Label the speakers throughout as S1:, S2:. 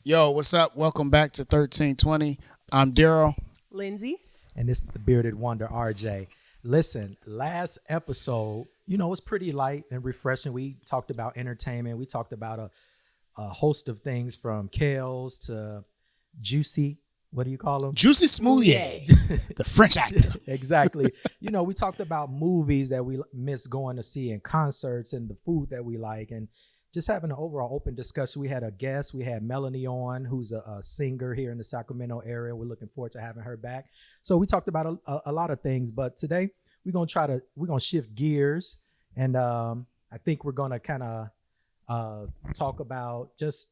S1: Yo, what's up? Welcome back to 1320. I'm Daryl.
S2: Lindsay.
S3: And this is the bearded wonder, RJ. Listen, last episode, it was pretty light and refreshing. We talked about entertainment. We talked about a host of things from Kales to Juicy. What do you call them?
S1: Juicy Smouye, the French actor.
S3: Exactly. We talked about movies that we miss going to see and concerts and the food that we like and just having an overall open discussion. We had a guest. We had Melanie on, who's a singer here in the Sacramento area. We're looking forward to having her back. So we talked about a lot of things, but today we're gonna shift gears, and I think we're gonna kind of talk about just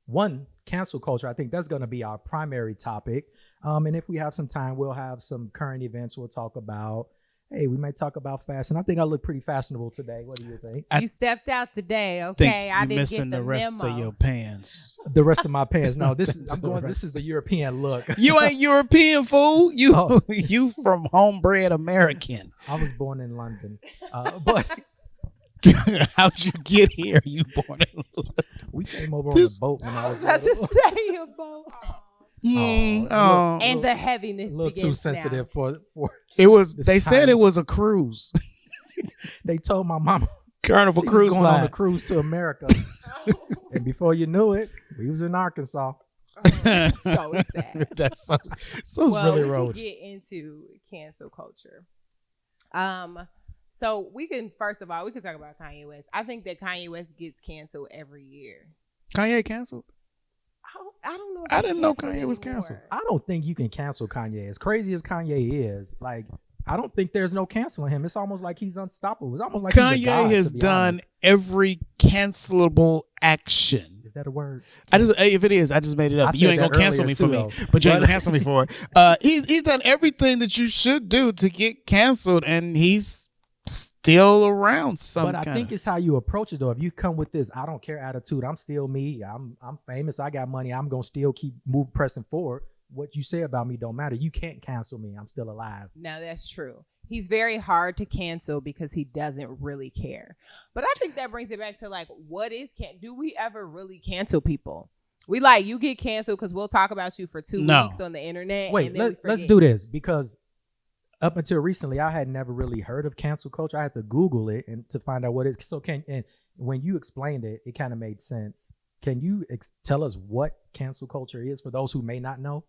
S3: one, cancel culture. I think that's gonna be our primary topic. And if we have some time, we'll have some current events we'll talk about. Hey, we might talk about fashion. I think I look pretty fashionable today. What do you think?
S2: You stepped out today, okay?
S1: I didn't missing
S2: get
S1: the rest
S2: memo.
S1: of your pants.
S3: The rest of my pants. No, this is a European look.
S1: You ain't European, fool. You from homebred American.
S3: I was born in London, but
S1: how'd you get here? You born in London?
S3: We came over on a boat when I was
S2: about to say a boat. And the heaviness.
S3: A little too sensitive
S2: now.
S3: for
S1: it was. They
S3: time.
S1: said it was a cruise.
S3: They told my mama
S1: Carnival cruise
S3: going
S1: line
S3: on a cruise to America, and before you knew it, we was in Arkansas.
S2: So sad.
S1: That's so really
S2: we
S1: road.
S2: can get into cancel culture. So we can first of all we can talk about Kanye West. I think that Kanye West gets canceled every year.
S1: Kanye canceled.
S2: I don't know.
S1: I didn't know Kanye was canceled.
S3: I don't think you can cancel Kanye. As crazy as Kanye is, I don't think there's no canceling him. It's almost like he's unstoppable. It's almost like
S1: Kanye
S3: he's a god,
S1: has done every cancelable action.
S3: Is that a word?
S1: If it is, I just made it up. You ain't gonna cancel me for me, but you ain't gonna cancel me for it. He's done everything that you should do to get canceled, and he's still around.
S3: But I think it's how you approach it, though. If you come with this "I don't care" attitude, I'm still me. I'm famous. I got money. I'm gonna still keep pressing forward. What you say about me don't matter. You can't cancel me. I'm still alive.
S2: No, that's true. He's very hard to cancel because he doesn't really care. But I think that brings it back to what is do we ever really cancel people? We you get canceled because we'll talk about you for 2 weeks on the internet.
S3: Wait, let's do this, because up until recently, I had never really heard of cancel culture. I had to Google it and to find out what it is. So and when you explained it, it kind of made sense. Can you tell us what cancel culture is for those who may not know?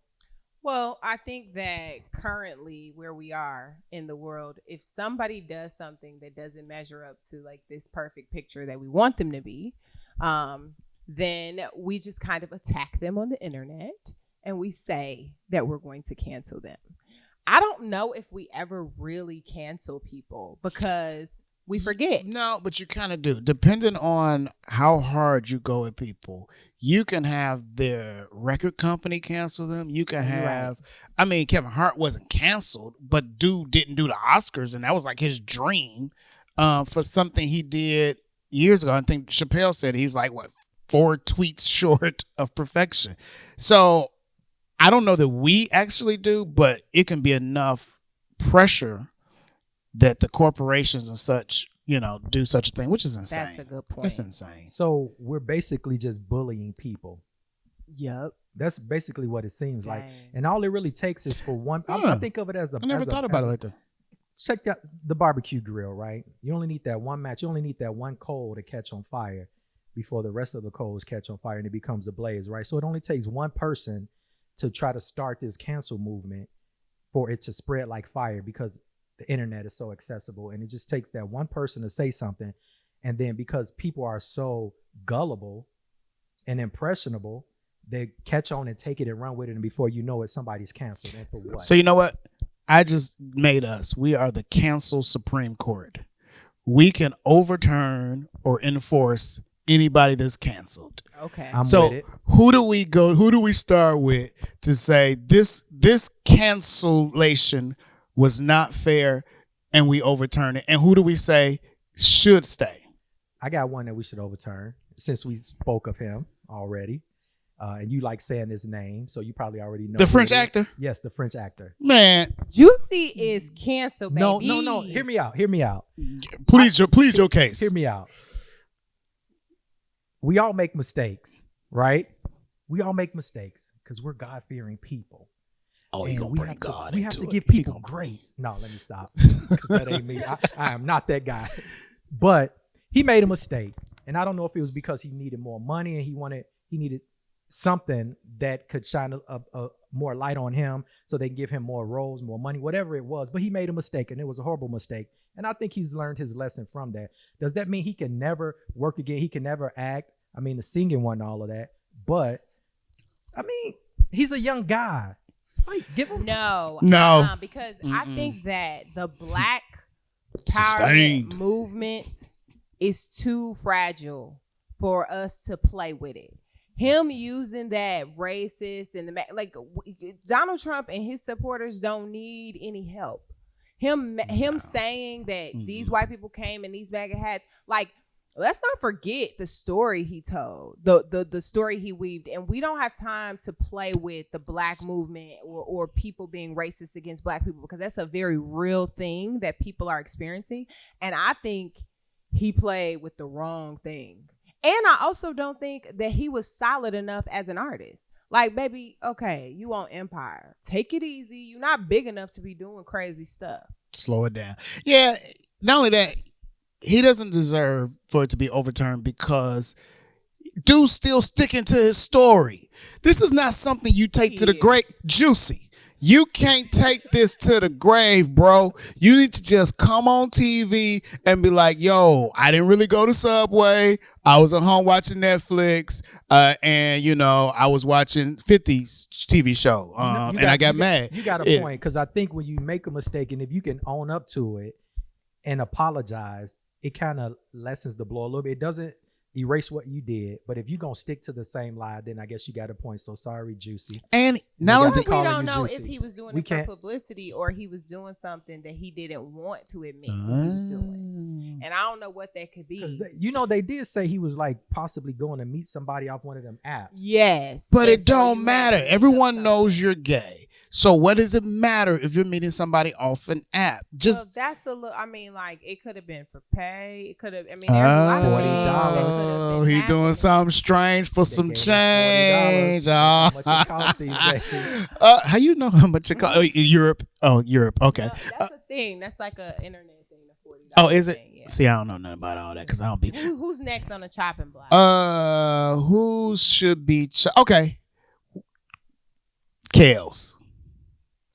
S2: Well, I think that currently where we are in the world, if somebody does something that doesn't measure up to this perfect picture that we want them to be, then we just kind of attack them on the internet and we say that we're going to cancel them. I don't know if we ever really cancel people because we forget.
S1: No, but you kind of do. Depending on how hard you go at people, you can have their record company cancel them. You can have, Kevin Hart wasn't canceled, but dude didn't do the Oscars, and that was his dream for something he did years ago. I think Chappelle said he's 4 tweets short of perfection. So I don't know that we actually do, but it can be enough pressure that the corporations and such, do such a thing, which is insane.
S2: That's a good point.
S1: It's insane.
S3: So we're basically just bullying people.
S2: Yep.
S3: That's basically what it seems like. And all it really takes is for one. I think of it as
S1: I never thought about it like that.
S3: Check out the barbecue grill, right? You only need that one match. You only need that one coal to catch on fire before the rest of the coals catch on fire and it becomes a blaze, right? So it only takes one person to try to start this cancel movement for it to spread like fire, because the internet is so accessible, and it just takes that one person to say something. And then because people are so gullible and impressionable, they catch on and take it and run with it. And before you know it, somebody's canceled. And for what?
S1: So you know what? I just made us. We are the cancel Supreme Court. We can overturn or enforce anybody that's canceled.
S2: Okay.
S3: I'm
S1: So
S3: with it.
S1: who do we go? Who do we start with to say this cancellation was not fair and we overturn it? And who do we say should stay?
S3: I got one that we should overturn since we spoke of him already. And you like saying his name, so you probably already know
S1: The
S3: who
S1: French
S3: it is.
S1: actor?
S3: Yes, the French actor.
S1: Man,
S2: Juicy is canceled, baby.
S3: No. Hear me out.
S1: plead your case.
S3: Hear me out. We all make mistakes, right? We all make mistakes because we're God-fearing people.
S1: Oh, he
S3: And
S1: gonna
S3: we
S1: bring
S3: have to-
S1: God
S3: We have
S1: into
S3: to
S1: it.
S3: give
S1: He
S3: people
S1: gonna-
S3: grace. No, let me stop. 'Cause that ain't me. I am not that guy. But he made a mistake, and I don't know if it was because he needed more money and he needed something that could shine a more light on him, so they can give him more roles, more money, whatever it was. But he made a mistake, and it was a horrible mistake. And I think he's learned his lesson from that. Does that mean he can never work again? He can never act? I mean, the singing one, all of that. But I mean, he's a young guy. Like, give him
S2: No.
S1: No.
S2: Because I think that the Black
S1: Sustained.
S2: empowerment movement is too fragile for us to play with it. Him using that racist and Donald Trump and his supporters don't need any help. Him saying that these white people came in these MAGA hats, like, let's not forget the story he told, the story he weaved. And we don't have time to play with the Black movement or people being racist against Black people, because that's a very real thing that people are experiencing. And I think he played with the wrong thing. And I also don't think that he was solid enough as an artist. Like, baby, okay, you on Empire. Take it easy. You're not big enough to be doing crazy stuff.
S1: Slow it down. Yeah, not only that, he doesn't deserve for it to be overturned because dude's still sticking to his story. This is not something you take to the grave. Juicy, you can't take this to the grave, bro. You need to just come on TV and be like, yo, I didn't really go to Subway. I was at home watching Netflix. And, I was watching 50's TV show. And I got mad.
S3: You got a point, because I think when you make a mistake and if you can own up to it and apologize, it kind of lessens the blow a little bit. It doesn't erase what you did, but if you're going to stick to the same lie, then I guess you got a point. So sorry, Juicy.
S1: And now
S3: We
S1: is it
S2: We
S3: calling
S2: don't
S3: you
S2: know
S3: Juicy.
S2: if he was doing
S3: We
S2: it for
S3: can't-
S2: publicity or he was doing something that he didn't want to admit what he was doing. And I don't know what that could
S3: Because
S2: be.
S3: they did say he was like possibly going to meet somebody off one of them apps.
S2: Yes.
S1: But
S2: And
S1: it
S2: so
S1: don't
S2: you
S1: matter.
S2: have to
S1: Everyone
S2: do
S1: knows
S2: something.
S1: you're gay. So what does it matter if you're meeting somebody off an app?
S2: Well,
S1: Just
S2: that's a little. I mean, like, it could have been for pay. It could have. I mean, there's a lot of things that could have
S1: oh,
S2: been
S1: he
S2: happening.
S1: doing something strange for
S3: They
S1: some
S3: gave us
S1: change.
S3: $40. How much it costs these
S1: Oh.
S3: days.
S1: How you know how much it costs? Europe. Oh, Europe. Okay.
S2: That's a thing. That's like an internet thing. The $40.
S1: Oh, is it?
S2: Thing, yeah.
S1: See, I don't know nothing about all that because I don't be.
S2: Who's next on the chopping block?
S1: Who should be? Okay. Kales.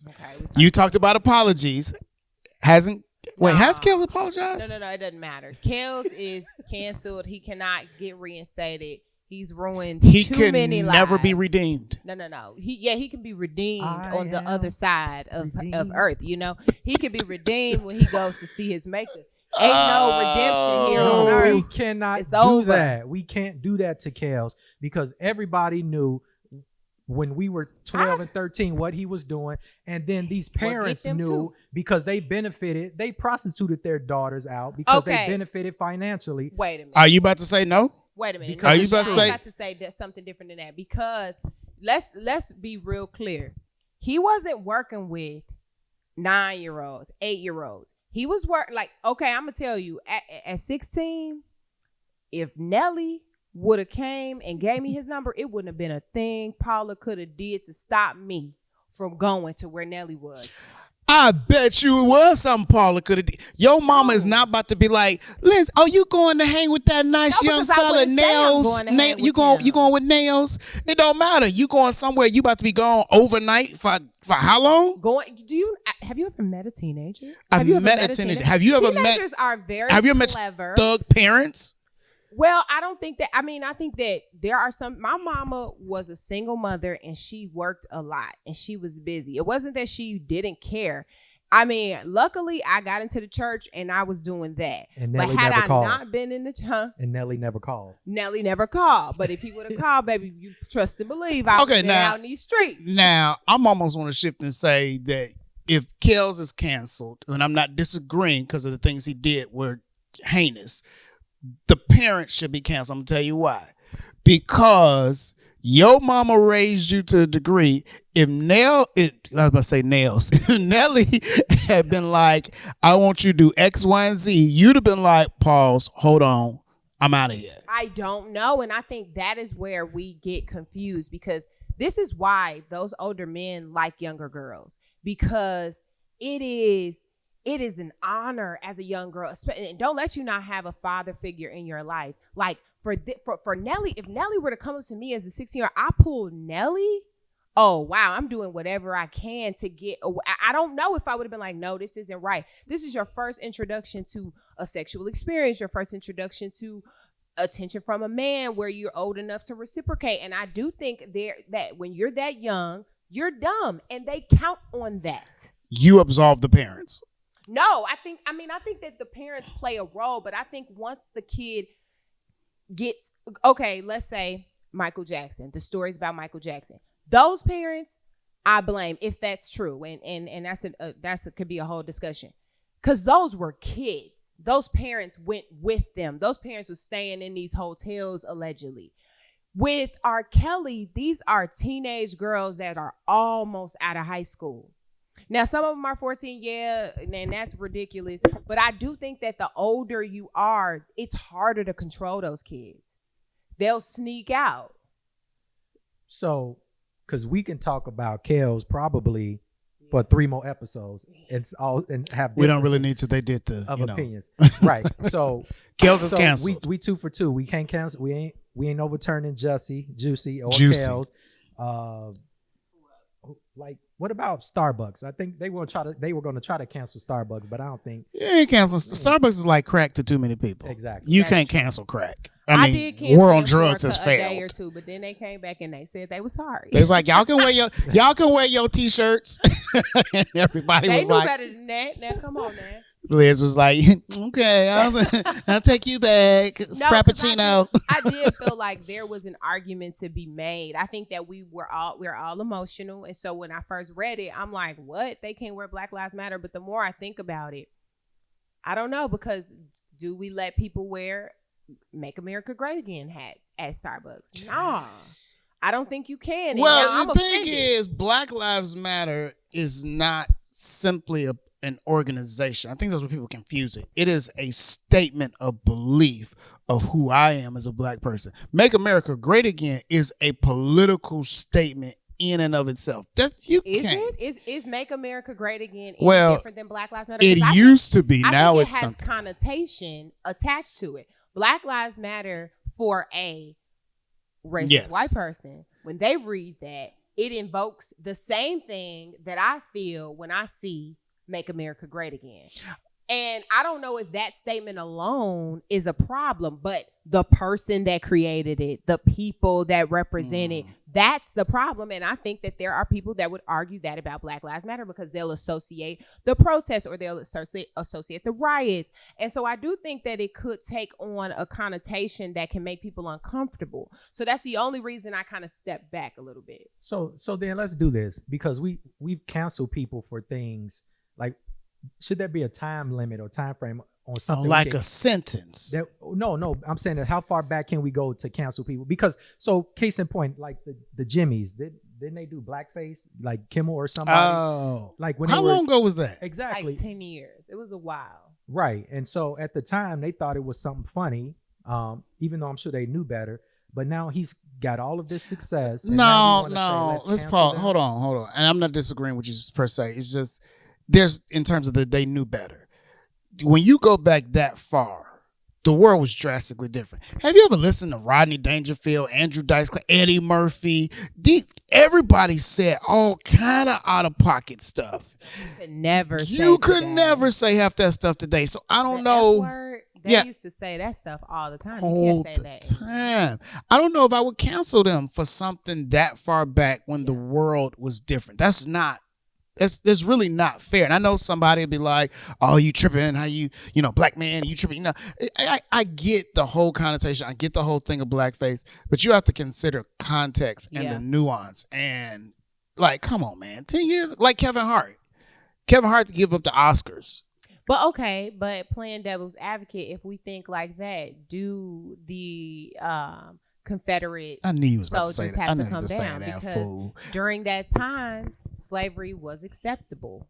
S2: Okay.
S1: You talked about apologies. Has Kales apologized?
S2: No. It doesn't matter. Kales is canceled. He cannot get reinstated. He's ruined
S1: He
S2: too
S1: can
S2: many lives.
S1: never be redeemed.
S2: No. He can be redeemed
S3: I
S2: on the
S3: am
S2: other side of
S3: redeemed.
S2: earth. He can be redeemed when he goes to see his maker. Ain't no redemption here on
S3: No, we
S2: earth.
S3: cannot
S2: It's
S3: do
S2: over.
S3: that. We can't do that to Kales because everybody knew when we were 12 and 13 what he was doing. And then these
S2: Well, get
S3: parents
S2: them
S3: knew
S2: too.
S3: because they benefited. They prostituted their daughters out because
S2: Okay.
S3: they benefited financially.
S2: Wait a minute.
S1: Are you about to say no?
S2: Wait a minute.
S3: Because- Are you
S1: about to
S2: I'm
S1: say-
S2: about to say something different than that, because let's be real clear. He wasn't working with 9-year-olds, 8-year-olds. He was okay, I'm gonna tell you, at 16, if Nelly would have came and gave me his number, it wouldn't have been a thing Paula could have did to stop me from going to where Nelly was.
S1: I bet you it was something Paula could have did. Your mama is not about to be like, Liz, are you going to hang with that nice
S2: No,
S1: young
S2: because I
S1: fella,
S2: wouldn't say I'm
S1: Nails?
S2: going to hang
S1: You
S2: with
S1: going
S2: him.
S1: you going with Nails? It don't matter. You going somewhere. You about to be gone overnight for how long?
S2: Have you ever met a teenager?
S1: I've
S2: Have you ever
S1: met a teenager. Have you ever met-
S2: Teenagers are very
S1: Have you ever met
S2: clever.
S1: thug parents?
S2: Well, I don't think that. I mean, I think that there are some. My mama was a single mother and she worked a lot and she was busy. It wasn't that she didn't care. I mean, luckily I got into the church and I was doing that.
S3: And
S2: but
S3: Nelly
S2: had
S3: never
S2: I
S3: called.
S2: not been in the church,
S3: And Nelly never called.
S2: Nelly never called. But if he would have called, baby, you trust and believe I would
S1: Okay,
S2: have been
S1: now-
S2: out in these streets.
S1: Now, I'm almost want to shift and say that if Kels is canceled, and I'm not disagreeing because of the things he did were heinous, the parents should be canceled. I'm going to tell you why. Because your mama raised you to a degree. If I was about to say nails. If Nelly had been like, I want you to do X, Y, and Z, you'd have been like, pause, hold on, I'm out of here.
S2: I don't know. And I think that is where we get confused, because this is why those older men like younger girls, because it is an honor as a young girl. And don't let you not have a father figure in your life. Like for Nelly, if Nelly were to come up to me as a 16-year-old, I pull Nelly. Oh, wow, I'm doing whatever I can to get away. I don't know if I would have been like, no, this isn't right. This is your first introduction to a sexual experience, your first introduction to attention from a man where you're old enough to reciprocate. And I do think that when you're that young, you're dumb, and they count on that.
S1: You absolve the parents.
S2: No, I think that the parents play a role, but I think once the kid gets, okay, let's say Michael Jackson, the stories about Michael Jackson, those parents, I blame, if that's true. And that's could be a whole discussion, because those were kids. Those parents went with them. Those parents were staying in these hotels, allegedly. With R. Kelly, these are teenage girls that are almost out of high school. Now, some of them are 14, yeah, and that's ridiculous. But I do think that the older you are, it's harder to control those kids. They'll sneak out.
S3: So, because we can talk about Kels probably for 3 more episodes and have
S1: We don't really need to. They did the
S3: of opinions, right? So
S1: Kels is canceled.
S3: We 2 for 2. We can't cancel. We ain't overturning Juicy or
S1: Juicy.
S3: Kels. Like, what about Starbucks? I think they were going to try to cancel Starbucks, but I don't think.
S1: Yeah, cancel. Starbucks is like crack to too many people.
S3: Exactly.
S1: You
S2: That's
S1: can't
S2: true.
S1: cancel crack.
S2: I did cancel
S1: war on
S2: them
S1: drugs
S2: for
S1: has
S2: a day or
S1: failed.
S2: two, but then they came back and they said they were sorry.
S1: It's like y'all can wear your t-shirts. And everybody
S2: They
S1: was
S2: knew
S1: like,
S2: better than that. Now, come on, man.
S1: Liz was like, okay, I'll take you back,
S2: No,
S1: Frappuccino.
S2: I did feel like there was an argument to be made. I think that we're all emotional, and so when I first read it, I'm like, what? They can't wear Black Lives Matter. But the more I think about it, I don't know, because do we let people wear Make America Great Again hats at Starbucks? Nah, I don't think you can. And now
S1: Well,
S2: I'm
S1: the thing
S2: offended.
S1: is, Black Lives Matter is not simply an organization. I think that's what people confuse it. It is a statement of belief of who I am as a black person. Make America Great Again is a political statement in and of itself.
S2: Is Make America Great Again
S1: Well,
S2: different than Black Lives Matter?
S1: It
S2: 'Cause I
S1: used to be.
S2: I
S1: Now
S2: think
S1: it's
S2: it has
S1: something.
S2: connotation attached to it. Black Lives Matter for a racist
S1: Yes.
S2: white person. When they read that, it invokes the same thing that I feel when I see Make America Great Again. And I don't know if that statement alone is a problem, but the person that created it, the people that represent it, that's the problem. And I think that there are people that would argue that about Black Lives Matter, because they'll associate the protests or they'll associate the riots. And so I do think that it could take on a connotation that can make people uncomfortable. So that's the only reason I kind of step back a little bit.
S3: So then let's do this, because we've canceled people for things like, should there be a time limit or time frame on something
S1: Like a sentence.
S3: No, I'm saying that how far back can we go to cancel people? Because, so case in point, like the Jimmys, didn't they do blackface, like Kimmel or somebody?
S1: Oh.
S3: Like when
S1: How long ago was that?
S3: Exactly.
S2: Like 10 years. It was a while.
S3: Right. And so at the time they thought it was something funny, even though I'm sure they knew better. But now he's got all of this success. and now we wanna say,
S1: Let's
S3: cancel
S1: pause.
S3: them?
S1: Hold on. And I'm not disagreeing with you per se. It's just there's in terms of they knew better. When you go back that far, the world was drastically different. Have you ever listened to Rodney Dangerfield, Andrew Dice Clay, Eddie Murphy? Everybody said all kind of out of pocket stuff.
S2: You
S1: could never say half that stuff today. So I don't know.
S2: F-word, they used to say that stuff all the time.
S1: All
S2: You can't say
S1: the
S2: that.
S1: time. I don't know if I would cancel them for something that far back when the world was different. That's not It's really not fair. And I know somebody will be like, "Oh, you tripping? How you black man? You tripping?" I get the whole connotation. I get the whole thing of blackface, but you have to consider context and the nuance. And like, come on, man, 10 years, like Kevin Hart to give up the Oscars.
S2: But okay, but playing devil's advocate, if we think like that, do the Confederate
S1: I knew you was about to say
S2: soldiers
S1: that. I
S2: have
S1: knew
S2: to
S1: you
S2: come
S1: was saying
S2: down
S1: that,
S2: because
S1: fool.
S2: during that time, slavery was acceptable.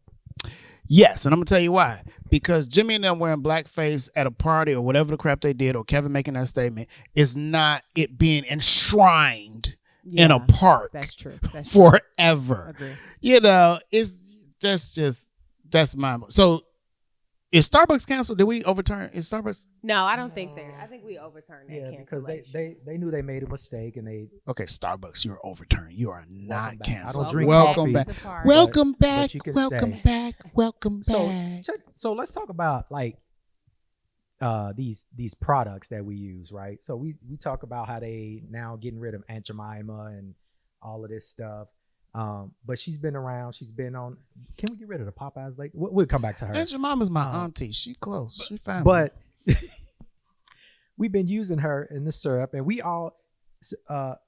S1: Yes, and I'm gonna tell you why. Because Jimmy and them wearing blackface at a party or whatever the crap they did, or Kevin making that statement, is not it being enshrined in a park.
S2: That's true.
S1: Forever.
S2: Agree.
S1: That's my. So is Starbucks canceled? Did we overturn? Is Starbucks?
S2: No, I don't think I think we overturned that
S3: because
S2: cancellation.
S3: they knew they made a mistake and they.
S1: Okay, Starbucks, you're overturned. You are not canceled.
S3: I don't drink
S1: Welcome
S3: coffee,
S1: back. Welcome back.
S3: you can
S1: Welcome
S3: stay.
S1: back. Welcome back.
S3: So let's talk about like these products that we use, right? So we talk about how they now getting rid of Aunt Jemima and all of this stuff. But she's been around. She's been on. Can we get rid of the Popeyes lady? We'll come back to her.
S1: Aunt Jemima's my auntie. She close. She family.
S3: But we've been using her in the syrup, and we all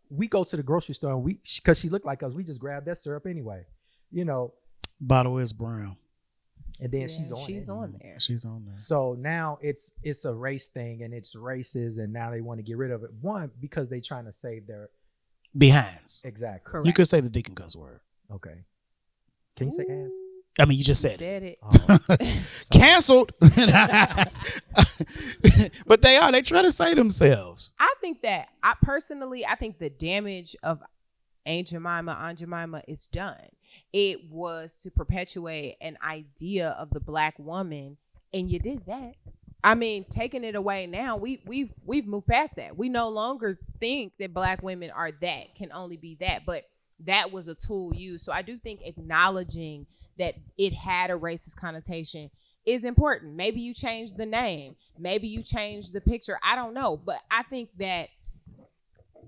S3: we go to the grocery store and because she looked like us, we just grab that syrup anyway,
S1: Bottle is brown.
S3: And then
S2: she's on there.
S1: She's on there.
S3: So now it's a race thing, and it's racist, and now they want to get rid of it. One, because they trying to save their
S1: behinds.
S3: Exactly.
S2: Correct.
S1: You could say the deacon cuss word.
S3: Okay. Can you say ass?
S1: I mean, you just said
S2: it.
S1: Canceled. But they try to say themselves.
S2: I think that I think the damage of Aunt Jemima is done. It was to perpetuate an idea of the black woman, and you did that. I mean, taking it away now, we've moved past that. We no longer think that black women are that, can only be that, but that was a tool used. So I do think acknowledging that it had a racist connotation is important. Maybe you change the name, maybe you change the picture. I don't know, but I think that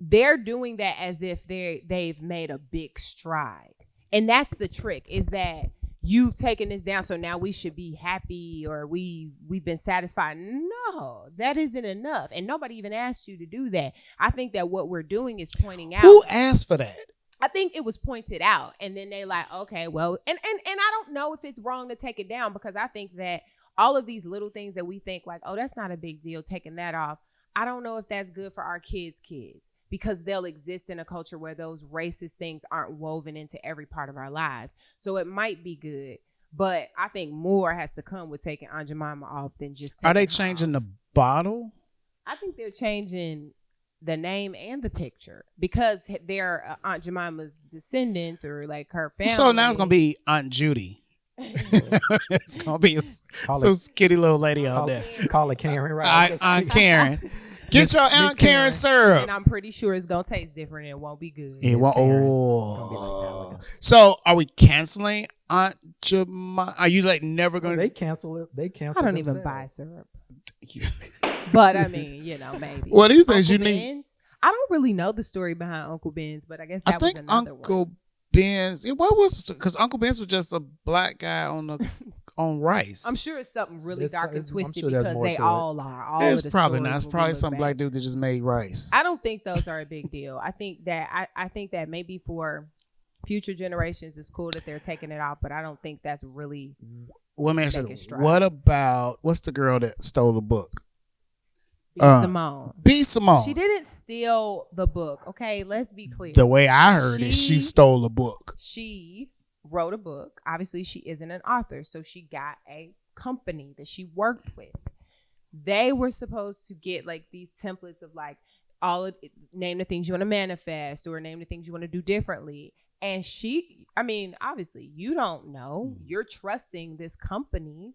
S2: they're doing that as if they've made a big stride, and that's the trick. Is that you've taken this down, so now we should be happy or we've been satisfied. No, that isn't enough. And nobody even asked you to do that. I think that what we're doing is pointing out.
S1: Who asked for that?
S2: I think it was pointed out, and then they like, okay, well, and I don't know if it's wrong to take it down, because I think that all of these little things that we think like, oh, that's not a big deal, taking that off. I don't know if that's good for our kids, because they'll exist in a culture where those racist things aren't woven into every part of our lives. So it might be good, but I think more has to come with taking Aunt Jemima off than just taking
S1: Are they changing the bottle?
S2: I think they're changing the name and the picture, because they're Aunt Jemima's descendants or like her family.
S1: So now it's going to be Aunt Judy. It's going to be some skinny little lady out there.
S3: Call it Karen, right?
S1: Aunt Karen. Get your Aunt Karen syrup.
S2: And I'm pretty sure it's going to taste different. It won't be good.
S1: It won't. Oh. So are we canceling Aunt Jemima? Are you like never going to?
S3: They cancel it. They cancel
S2: I don't
S3: themselves.
S2: even buy syrup. But I mean, maybe.
S1: Well, these days you
S2: Ben's,
S1: need.
S2: I don't really know the story behind Uncle Ben's, but I guess that was another
S1: Uncle
S2: one.
S1: Ben's. What was? Because Uncle Ben's was just a black guy on rice.
S2: I'm sure it's something really dark and twisted,
S3: sure
S2: because they all are. All
S1: it's
S2: of the
S1: probably
S2: stories
S1: not. It's
S2: when we
S1: probably
S2: look
S1: some
S2: back.
S1: black dude that just made rice.
S2: I don't think those are a big deal. I think that maybe for future generations, it's cool that they're taking it off, but I don't think that's really.
S1: What man
S2: making
S1: said?
S2: strides.
S1: What about what's the girl that stole the book?
S2: Simone.
S1: B. Simone.
S2: She didn't steal the book. Okay, let's be clear.
S1: The way I heard it, she stole a book.
S2: She wrote a book. Obviously, she isn't an author, so she got a company that she worked with. They were supposed to get like these templates of like name the things you want to manifest or name the things you want to do differently. And obviously, you don't know. You're trusting this company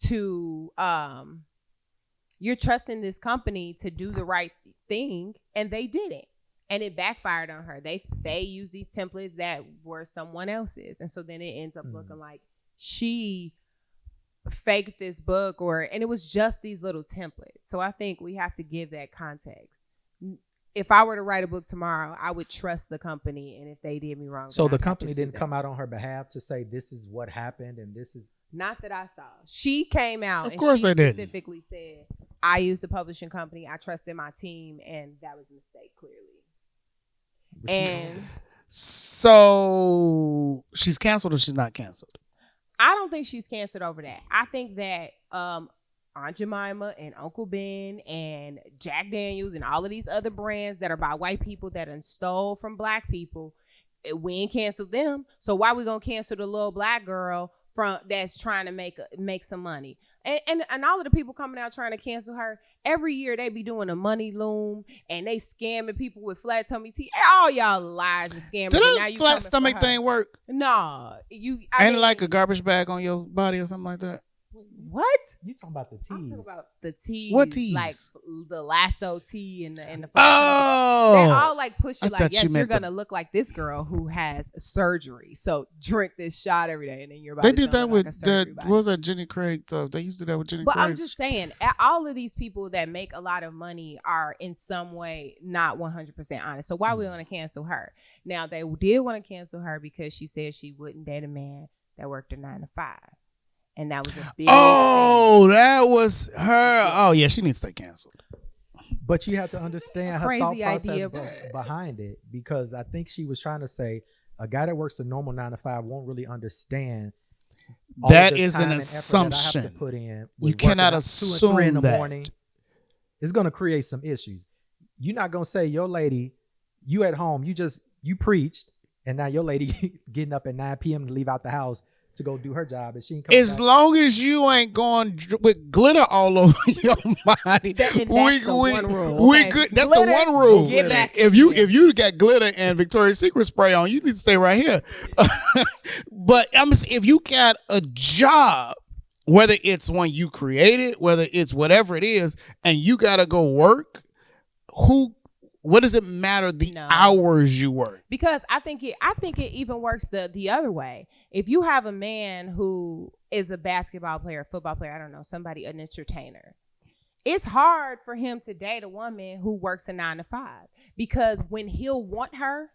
S2: to do the right thing, and they didn't, and it backfired on her. They used these templates that were someone else's, and so then it ends up looking like she faked this book, and it was just these little templates. So I think we have to give that context. if I were to write a book tomorrow, I would trust the company, and if they did me wrong,
S3: So
S2: then
S3: the
S2: I'd have to
S3: company
S2: sue
S3: didn't
S2: them.
S3: come out on her behalf to say this is what happened and this is.
S2: Not that I saw. She came out.
S1: Of course
S2: she
S1: they didn't.
S2: specifically said, I used a publishing company. I trusted my team, and that was a mistake, clearly. And
S1: So she's canceled or she's not canceled?
S2: I don't think she's canceled over that. I think that Aunt Jemima and Uncle Ben and Jack Daniels and all of these other brands that are by white people that stole from black people, we ain't canceled them. So why we gonna cancel the little black girl from that's trying to make some money? And all of the people coming out trying to cancel her, every year they be doing a money loom and they scamming people with flat tummy tea. All y'all lies and scammers.
S1: Did
S2: and now
S1: that
S2: you
S1: flat
S2: coming for
S1: stomach
S2: her.
S1: thing work?
S2: Nah,
S1: Ain't it like a garbage bag on your body or something like that?
S2: what?
S3: You talking about the teas?
S2: I'm talking about the teas.
S1: What teas?
S2: Like the lasso tea and the
S1: Oh,
S2: they all like push you
S1: I
S2: like,
S1: thought
S2: yes,
S1: you
S2: you're
S1: meant the-
S2: gonna look like this girl who has surgery. So drink this shot every day, and then your
S1: they
S2: body's
S1: did that
S2: gonna
S1: with
S2: look like a surgery
S1: that.
S2: body.
S1: What was that Jenny Craig stuff? They used to do that with Jenny
S2: But
S1: Craig.
S2: I'm just saying, all of these people that make a lot of money are in some way not 100% honest. So why are we want to cancel her? Now, they did want to cancel her because she said she wouldn't date a man that worked a 9 to 5. And that was a big
S1: Oh, that was her. Oh, yeah, she needs to stay canceled.
S3: But you have to understand her thought
S2: Crazy
S3: process
S2: idea,
S3: behind it, because I think she was trying to say a guy that works a normal 9 to 5 won't really understand. all
S1: That
S3: the
S1: is
S3: time
S1: an
S3: and effort that I have to
S1: assumption.
S3: put in
S1: You
S3: with
S1: cannot
S3: working out 2 and 3 in the
S1: assume that.
S3: morning. It's going to create some issues. You're not going to say your lady, you at home, you preached, and now your lady getting up at 9 p.m. to leave out the house to go do her job, and she ain't coming
S1: As
S3: back.
S1: long as you ain't going with glitter all over your body,
S2: That's the one rule,
S1: we
S2: okay?
S1: good. That's
S2: Glitter,
S1: the one rule.
S2: get back.
S1: If you got glitter and Victoria's Secret spray on, you need to stay right here. But I'm saying, if you got a job, whether it's one you created, whether it's whatever it is, and you gotta go work, what does it matter the
S2: No.
S1: hours you work?
S2: Because I think it even works the other way. If you have a man who is a basketball player, football player, I don't know, somebody, an entertainer, it's hard for him to date a woman who works a 9 to 5, because when he'll want her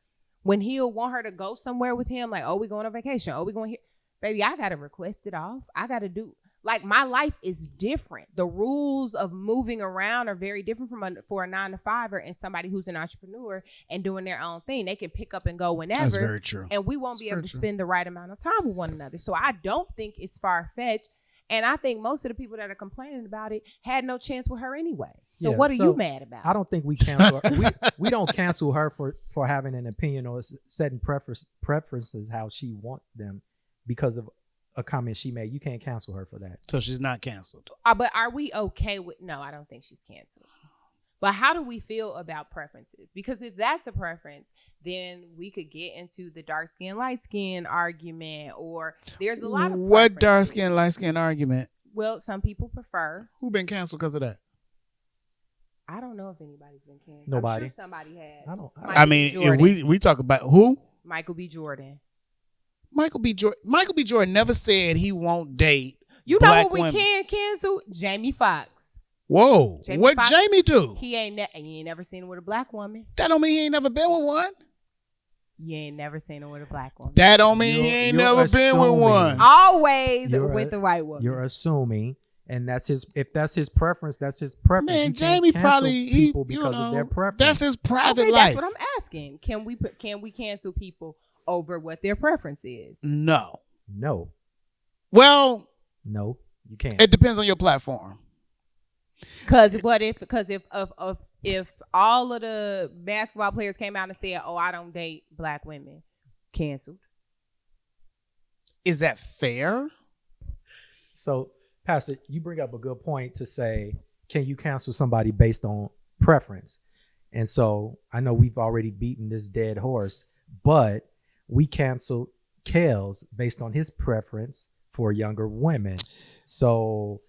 S2: to go somewhere with him, like, oh, we going on vacation, oh, we going here, baby, I gotta request it off. I gotta do, like, my life is different. The rules of moving around are very different for a 9 to 5 and somebody who's an entrepreneur and doing their own thing. They can pick up and go whenever.
S1: That's very true.
S2: And we won't be able to spend the right amount of time with one another. So I don't think it's far-fetched. And I think most of the people that are complaining about it had no chance with her anyway. So
S3: Yeah,
S2: what are
S3: so
S2: you mad about?
S3: I don't think we cancel her. we don't cancel her for having an opinion or setting preferences how she want them because of a comment she made. You can't cancel her for that.
S1: So she's not canceled.
S2: But are we okay with? No, I don't think she's canceled. But how do we feel about preferences? Because if that's a preference, then we could get into the dark skin, light skin argument, or there's a lot of
S1: What dark
S2: preferences.
S1: skin, light skin argument?
S2: Well, some people prefer.
S1: Who been canceled because of that?
S2: I don't know if anybody's been canceled.
S3: Nobody.
S2: I'm sure somebody has.
S3: I don't-
S2: Michael
S1: I
S2: B.
S1: mean, if
S2: Jordan.
S1: we talk about who?
S2: Michael B. Jordan.
S1: Michael B. Jordan never said he won't date.
S2: You know
S1: black
S2: what we
S1: women.
S2: can cancel? Jamie Foxx.
S1: Whoa,
S2: Jamie
S1: what
S2: Foxx-
S1: Jamie do?
S2: You ain't never seen him with a black woman.
S1: That don't mean he ain't never been with one.
S2: You ain't never seen him with a black woman.
S1: That don't mean he
S3: You're-
S1: ain't
S3: you're
S1: never been with
S3: assuming.
S1: one.
S2: Always
S3: You're
S2: with the white woman.
S3: You're assuming, and that's his. If that's his preference, that's his preference.
S1: Man,
S3: You can't
S1: Jamie
S3: cancel
S1: probably
S3: people
S1: you
S3: because of their
S1: know,
S3: preference.
S1: that's his private
S2: Okay,
S1: life.
S2: that's what I'm asking. Can we cancel people over what their preference is?
S1: No.
S3: No,
S1: Well,
S3: you can't.
S1: it depends on your platform.
S2: Because if all of the basketball players came out and said, "Oh, I don't date black women," canceled.
S1: Is that fair?
S3: So, Pastor, you bring up a good point to say, can you cancel somebody based on preference? And so I know we've already beaten this dead horse, but we canceled Kels based on his preference for younger women. So,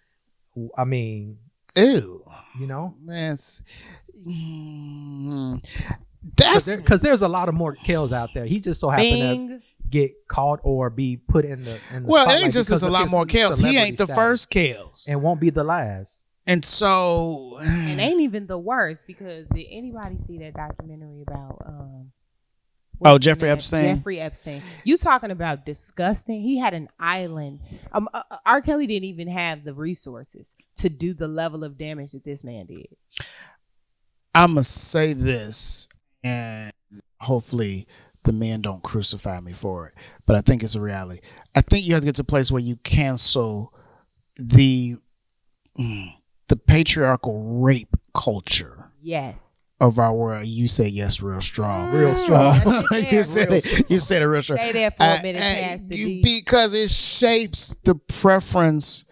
S3: I mean,
S1: Ew,
S3: you know,
S1: man. That's
S3: because there's a lot of more Kels out there. He just so happened
S2: Bing.
S3: to get caught or be put in the
S1: well. It
S3: spotlight
S1: ain't just
S3: because
S1: there's a
S3: of
S1: lot
S3: his
S1: more Kels. He
S3: celebrity
S1: ain't the
S3: status.
S1: first Kels,
S3: and won't be the last.
S1: And so,
S2: And ain't even the worst, because did anybody see that documentary about
S1: Jeffrey Epstein?
S2: Jeffrey Epstein. You talking about disgusting? He had an island. R. Kelly didn't even have the resources to do the level of damage that this man did.
S1: I'm gonna say this, and hopefully the men don't crucify me for it, but I think it's a reality. I think you have to get to a place where you cancel the patriarchal rape culture.
S2: Yes.
S1: Of our world. You say yes real strong.
S3: Real strong.
S1: You said it real strong.
S2: Stay there for a minute past the D.
S1: Because it shapes the preference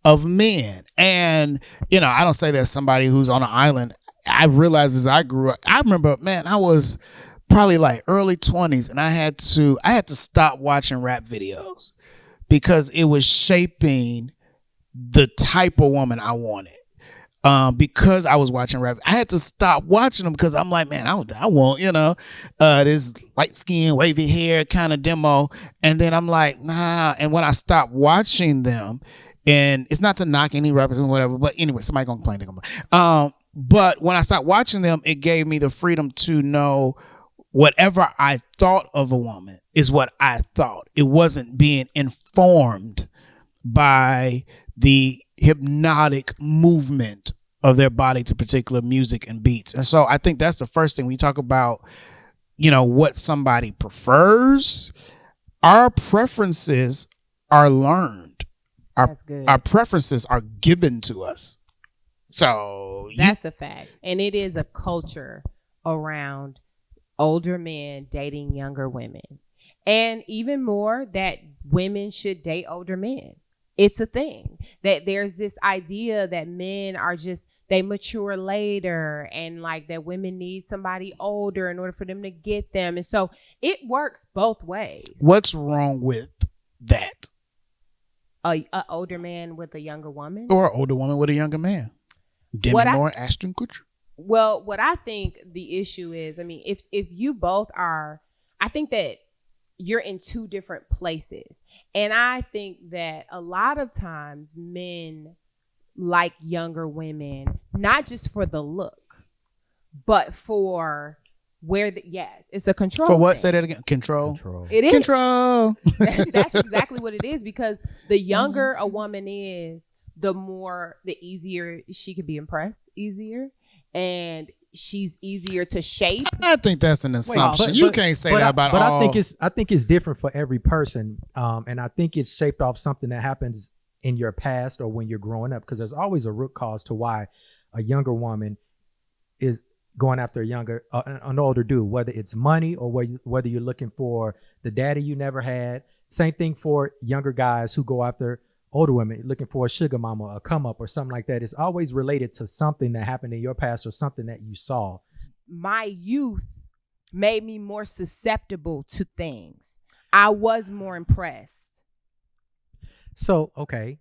S1: of men. And, I don't say that somebody who's on an island. I realized as I grew up, I remember, man, I was probably like early 20s, and I had to stop watching rap videos because it was shaping the type of woman I wanted. Because I was watching rap, I had to stop watching them because I'm like, man, I want, this light skin, wavy hair kind of demo. And then I'm like, nah. And when I stopped watching them, and it's not to knock any rappers or whatever, but anyway, somebody gonna complain. But when I stopped watching them, it gave me the freedom to know whatever I thought of a woman is what I thought. It wasn't being informed by the hypnotic movement of their body to particular music and beats. And so I think that's the first thing. When you talk about, what somebody prefers, our preferences are learned. Our preferences are given to us. So
S2: that's a fact. And it is a culture around older men dating younger women. And even more that women should date older men. It's a thing that there's this idea that men are just, they mature later, and like that women need somebody older in order for them to get them. And so it works both ways.
S1: What's wrong with that?
S2: A older man with a younger woman?
S1: Or an older woman with a younger man? Demi Moore, Ashton Kutcher?
S2: Well, what I think the issue is, if you both are, I think that you're in two different places. And I think that a lot of times men like younger women, not just for the look, but for it's a control.
S1: For what?
S2: Thing.
S1: Say that again. Control.
S2: It is.
S1: Control.
S2: That's exactly what it is, because the younger a woman is, the easier she could be impressed, and she's easier to shape.
S1: I think that's an assumption. You can't say that about all.
S3: But I think it's different for every person, and I think it's shaped off something that happens in your past or when you're growing up, because there's always a root cause to why a younger woman is going after an older dude, whether it's money or whether you're looking for the daddy you never had. Same thing for younger guys who go after older women, looking for a sugar mama, a come up or something like that. It's always related to something that happened in your past or something that you saw.
S2: My youth made me more susceptible to things. I was more impressed.
S3: So, okay.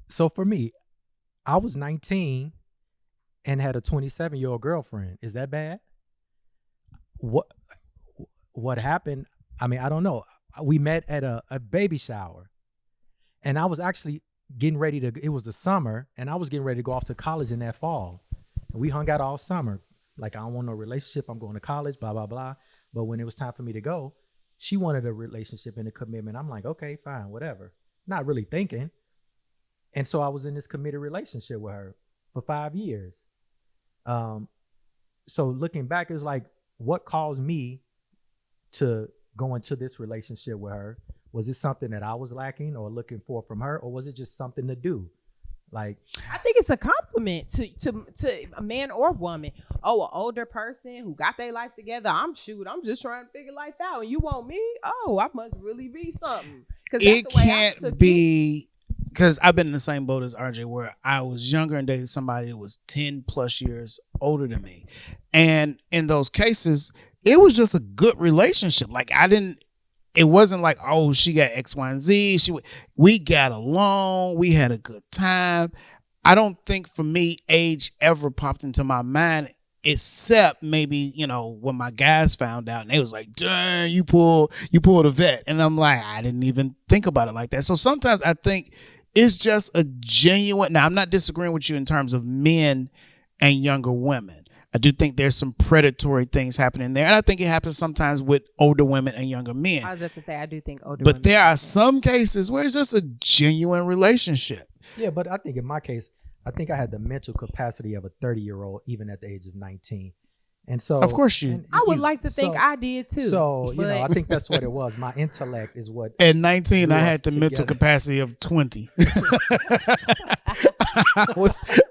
S3: So for me, I was 19 and had a 27-year-old girlfriend. Is that bad? What happened? I don't know. We met at a baby shower, and I was actually getting ready to, it was the summer, and I was getting ready to go off to college in that fall. And we hung out all summer. Like, I don't want no relationship. I'm going to college, blah, blah, blah. But when it was time for me to go, she wanted a relationship and a commitment. I'm like, okay, fine, whatever. Not really thinking. And so I was in this committed relationship with her for 5 years. So looking back, it's like, what caused me to go into this relationship with her? Was it something that I was lacking or looking for from her, or was it just something to do? Like, I
S2: think it's a compliment to a man or woman. Oh, an older person who got their life together. I'm just trying to figure life out, and you want me? Oh, I must really be something.
S1: It can't be, because I've been in the same boat as RJ, where I was younger and dated somebody who was 10 plus years older than me. And in those cases, it was just a good relationship. Like, it wasn't like, oh, she got X, Y, and Z. We got along. We had a good time. I don't think for me, age ever popped into my mind, except maybe, when my guys found out and they was like, dang, you pulled a vet. And I'm like, I didn't even think about it like that. So sometimes I think It's just a genuine. Now, I'm not disagreeing with you in terms of men and younger women. I do think there's some predatory things happening there. And I think it happens sometimes with older women and younger men.
S2: I was about to say, I do think older
S1: But
S2: women
S1: there
S2: do
S1: are
S2: that.
S1: some cases where it's just a genuine relationship.
S3: Yeah, but I think in my case, I think I had the mental capacity of a 30-year-old even at the age of 19. And so,
S1: Of course you-
S3: and-
S2: I would like to think
S3: so-
S2: I did too.
S3: So, you know, I
S2: but-
S3: think that's what it was. My intellect is what.
S1: At 19,
S3: drew
S1: I
S3: us
S1: had the mental
S3: together.
S1: capacity of 20.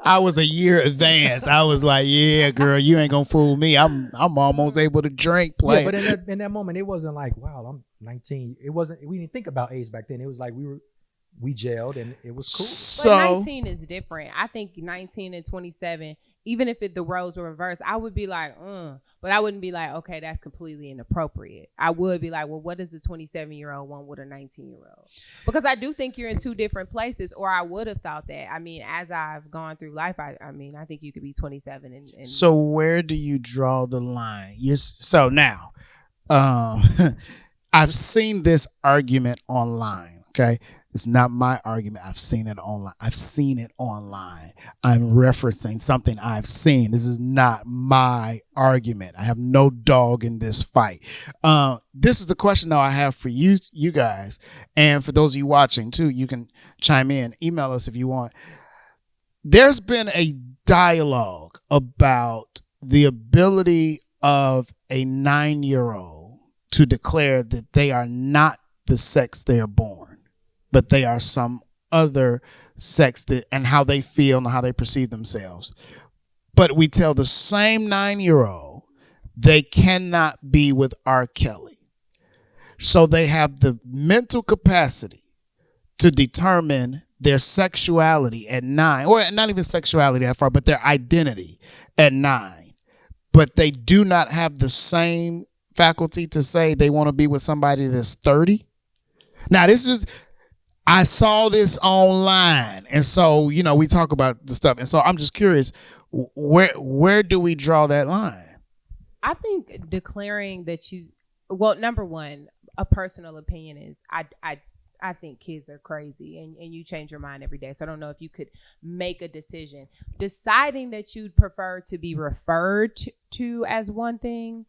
S1: I was a year advanced. I was like, yeah, girl, you ain't gonna fool me. I'm almost able to drink, play.
S3: Yeah, but in that moment, it wasn't like, wow, I'm 19. It wasn't. We didn't think about age back then. It was like we gelled and it was cool.
S2: But
S1: So
S2: 19 is different. I think 19 and 27, even if the roles were reversed, I would be like, but I wouldn't be like, okay, that's completely inappropriate. I would be like, well, what does a 27-year-old want with a 19-year-old? Because I do think you're in two different places, or I would have thought that. I mean, as I've gone through life, I think you could be 27 and
S1: so where do you draw the line? So now, I've seen this argument online. Okay. It's not my argument. I've seen it online. I'm referencing something I've seen. This is not my argument. I have no dog in this fight. This is the question though I have for you guys. And for those of you watching too, you can chime in, email us if you want. There's been a dialogue about the ability of a 9-year-old to declare that they are not the sex they are born, but they are some other sex and how they feel and how they perceive themselves. But we tell the same 9-year-old they cannot be with R. Kelly. So they have the mental capacity to determine their sexuality at 9, or not even sexuality that far, but their identity at 9. But they do not have the same faculty to say they want to be with somebody that's 30. Now, this is, I saw this online. And so, you know, we talk about the stuff. And so I'm just curious, where do we draw that line?
S2: I think declaring that number one, a personal opinion is I think kids are crazy and you change your mind every day. So I don't know if you could make a decision. Deciding that you'd prefer to be referred to as one thing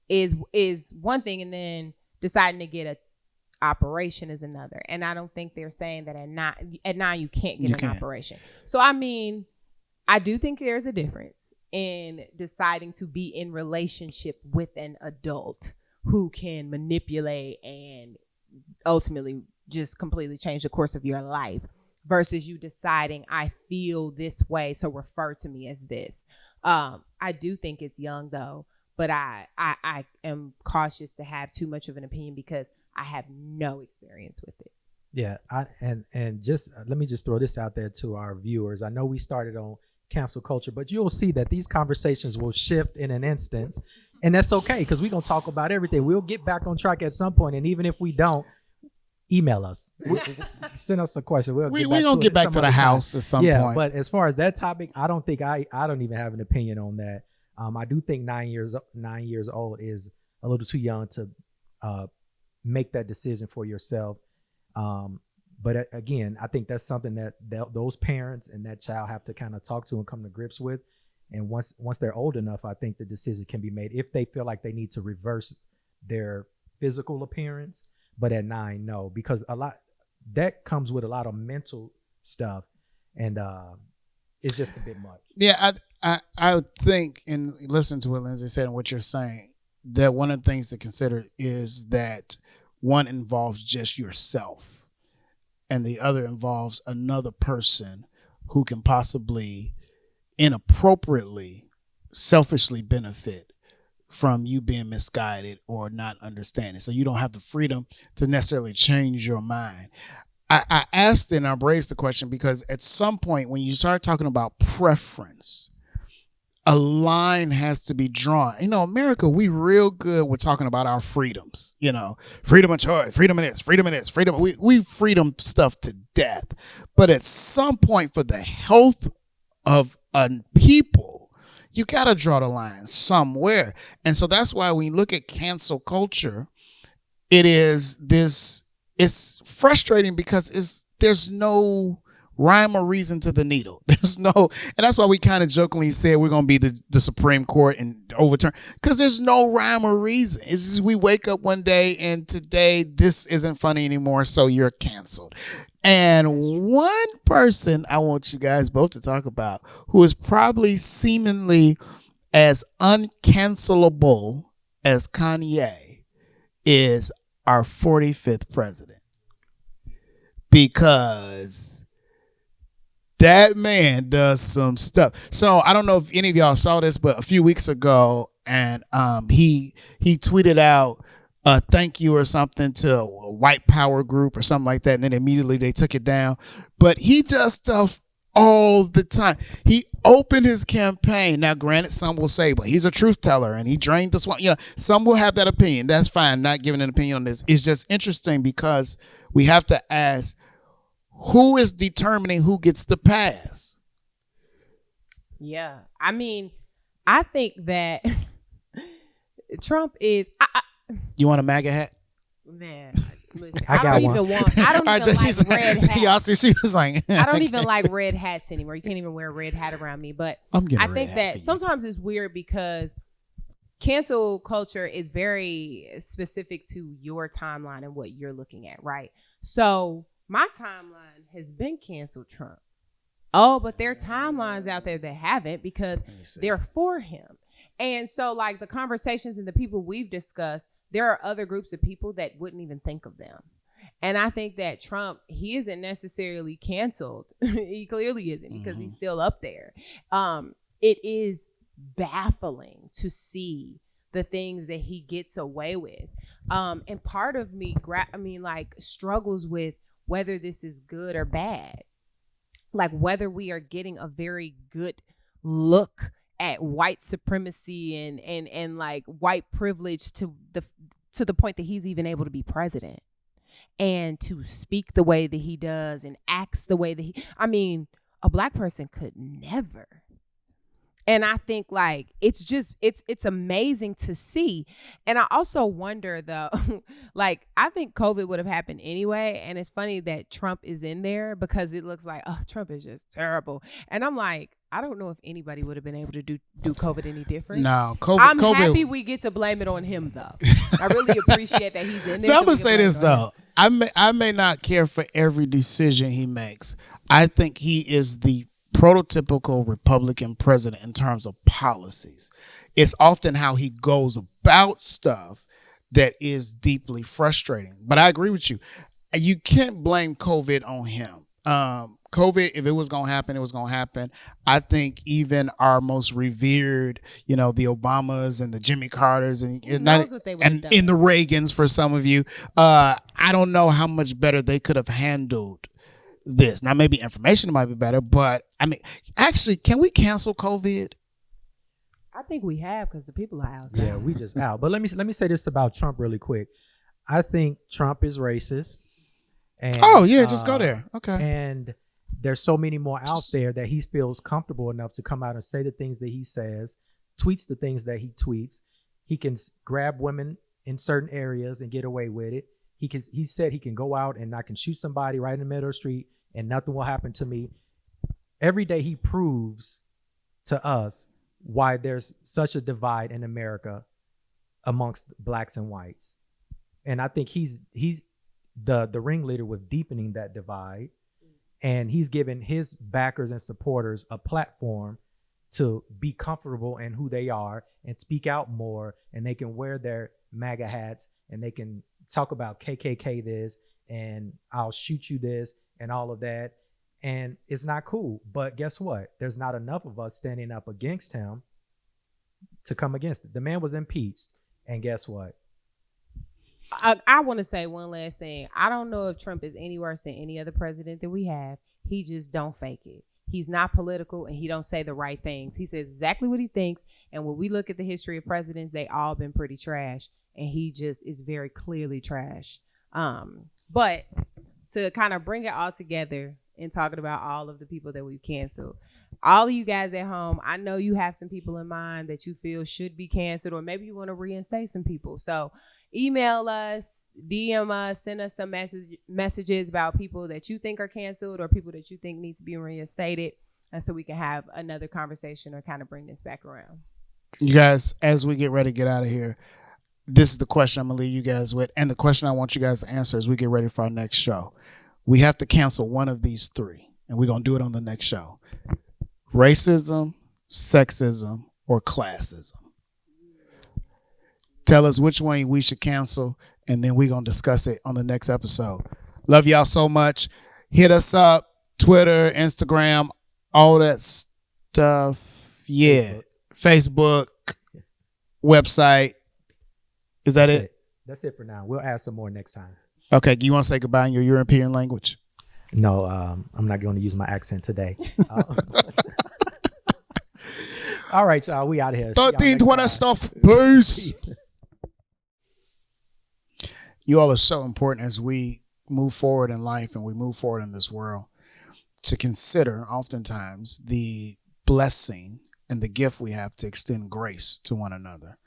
S2: is one thing, and then deciding to get a operation is another. And I don't think they're saying that at nine you can't get an operation. So I mean, I do think there's a difference in deciding to be in relationship with an adult who can manipulate and ultimately just completely change the course of your life versus you deciding I feel this way, so refer to me as this. I do think it's young though, but I am cautious to have too much of an opinion because I have no experience with it.
S3: Yeah, and just let me just throw this out there to our viewers. I know we started on cancel culture, but you'll see that these conversations will shift in an instant, and that's okay because we're gonna talk about everything. We'll get back on track at some point, and even if we don't, email us, send us a question. We're
S1: gonna get back to the house at some point.
S3: But as far as that topic, I don't think I don't even have an opinion on that. I do think 9 years old is a little too young to make that decision for yourself. But again, I think that's something that those parents and that child have to kind of talk to and come to grips with. And once they're old enough, I think the decision can be made if they feel like they need to reverse their physical appearance. But at 9, no, because a lot that comes with a lot of mental stuff, and it's just a bit much.
S1: Yeah, I think, and listen to what Lindsay said and what you're saying, that one of the things to consider is that one involves just yourself, and the other involves another person who can possibly inappropriately, selfishly benefit from you being misguided or not understanding. So you don't have the freedom to necessarily change your mind. I asked and I raised the question because at some point when you start talking about preference, a line has to be drawn. You know, America, we real good with talking about our freedoms, you know, freedom of choice, freedom of this, freedom of this, freedom. We freedom stuff to death. But at some point for the health of a people, you got to draw the line somewhere. And so that's why when you look at cancel culture, it's frustrating because there's no rhyme or reason to the needle. There's no, and that's why we kind of jokingly said we're going to be the Supreme Court and overturn, because there's no rhyme or reason. It's just we wake up one day and today this isn't funny anymore, so you're canceled. And one person I want you guys both to talk about who is probably seemingly as uncancelable as Kanye is our 45th president. Because that man does some stuff. So I don't know if any of y'all saw this, but a few weeks ago, and he tweeted out a thank you or something to a white power group or something like that, and then immediately they took it down. But he does stuff all the time. He opened his campaign. Now, granted, some will say, "But he's a truth teller and he drained the swamp." You know, some will have that opinion. That's fine. Not giving an opinion on this. It's just interesting because we have to ask, who is determining who gets the pass?
S2: Yeah. I mean, I think that Trump is.
S1: You want a MAGA hat?
S2: Man, listen,
S3: I got one.
S2: I don't even like red hats.
S1: Y'all see, she was like,
S2: I don't even like red hats anymore. You can't even wear a red hat around me. But I think that sometimes it's weird because cancel culture is very specific to your timeline and what you're looking at, right? So my timeline has been canceled Trump. Oh, but there are timelines out there that haven't because they're for him. And so like the conversations and the people we've discussed, there are other groups of people that wouldn't even think of them. And I think that Trump, he isn't necessarily canceled. He clearly isn't because he's still up there. It is baffling to see the things that he gets away with. And part of me, struggles with whether this is good or bad. Like whether we are getting a very good look at white supremacy and like white privilege to the point that he's even able to be president and to speak the way that he does and acts the way that a black person could never. And I think like it's amazing to see. And I also wonder though, like I think COVID would have happened anyway. And it's funny that Trump is in there because it looks like, oh, Trump is just terrible. And I'm like, I don't know if anybody would have been able to do COVID any different.
S1: No,
S2: I'm happy we get to blame it on him though. I really appreciate that he's in there.
S1: I'm gonna say this though. I may not care for every decision he makes. I think he is the prototypical Republican president in terms of policies. It's often how he goes about stuff that is deeply frustrating. But I agree with you. You can't blame COVID on him. COVID, if it was going to happen, it was going to happen. I think even our most revered, the Obamas and the Jimmy Carters and the Reagans for some of you, I don't know how much better they could have handled this. Now, maybe information might be better, but actually, can we cancel COVID?
S2: I think we have because the people are outside.
S3: Yeah, we just out. But let me say this about Trump really quick. I think Trump is racist. And,
S1: just go there. Okay.
S3: And there's so many more out there that he feels comfortable enough to come out and say the things that he says, tweets the things that he tweets. He can grab women in certain areas and get away with it. He said he can go out and I can shoot somebody right in the middle of the street and nothing will happen to me. Every day he proves to us why there's such a divide in America amongst blacks and whites. And I think he's the ringleader with deepening that divide. And he's given his backers and supporters a platform to be comfortable in who they are and speak out more, and they can wear their MAGA hats and they can talk about KKK this and I'll shoot you this and all of that. And it's not cool. But guess what? There's not enough of us standing up against him to come against it. The man was impeached. And guess what?
S2: I want to say one last thing. I don't know if Trump is any worse than any other president that we have. He just don't fake it. He's not political and he don't say the right things. He says exactly what he thinks. And when we look at the history of presidents, they all been pretty trash. And he just is very clearly trash. But to kind of bring it all together and talking about all of the people that we've canceled, all of you guys at home, I know you have some people in mind that you feel should be canceled, or maybe you want to reinstate some people. So email us, DM us, send us some messages about people that you think are canceled or people that you think need to be reinstated, and so we can have another conversation or kind of bring this back around.
S1: You guys, as we get ready to get out of here, this is the question I'm going to leave you guys with, and the question I want you guys to answer as we get ready for our next show. We have to cancel one of these three, and we're going to do it on the next show. Racism, sexism, or classism. Tell us which one we should cancel, and then we're going to discuss it on the next episode. Love y'all so much. Hit us up, Twitter, Instagram, all that stuff. Yeah. Facebook, website. Is that it?
S3: That's it for now. We'll add some more next time.
S1: Okay. Do you want to say goodbye in your European language?
S3: No, I'm not going to use my accent today. All right, y'all. We out of here.
S1: 1320 stuff. Peace. You all are so important as we move forward in life and we move forward in this world to consider oftentimes the blessing and the gift we have to extend grace to one another.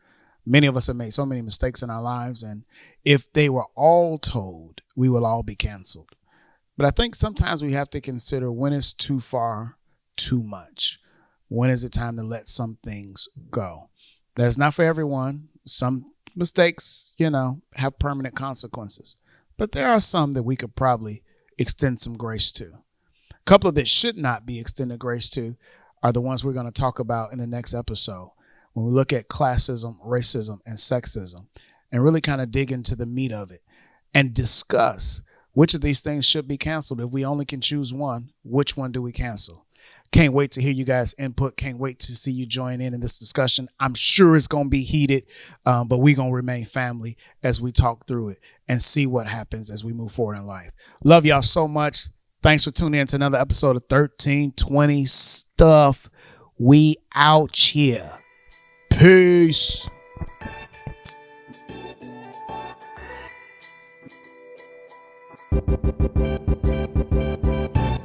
S1: Many of us have made so many mistakes in our lives, and if they were all told, we will all be canceled. But I think sometimes we have to consider when it's too far, too much. When is it time to let some things go? That's not for everyone. Some mistakes, have permanent consequences. But there are some that we could probably extend some grace to. A couple that should not be extended grace to are the ones we're going to talk about in the next episode when we look at classism, racism, and sexism and really kind of dig into the meat of it and discuss which of these things should be canceled. If we only can choose one, which one do we cancel? Can't wait to hear you guys' input. Can't wait to see you join in this discussion. I'm sure it's going to be heated, but we're going to remain family as we talk through it and see what happens as we move forward in life. Love y'all so much. Thanks for tuning in to another episode of 1320 Stuff. We out here. Peace.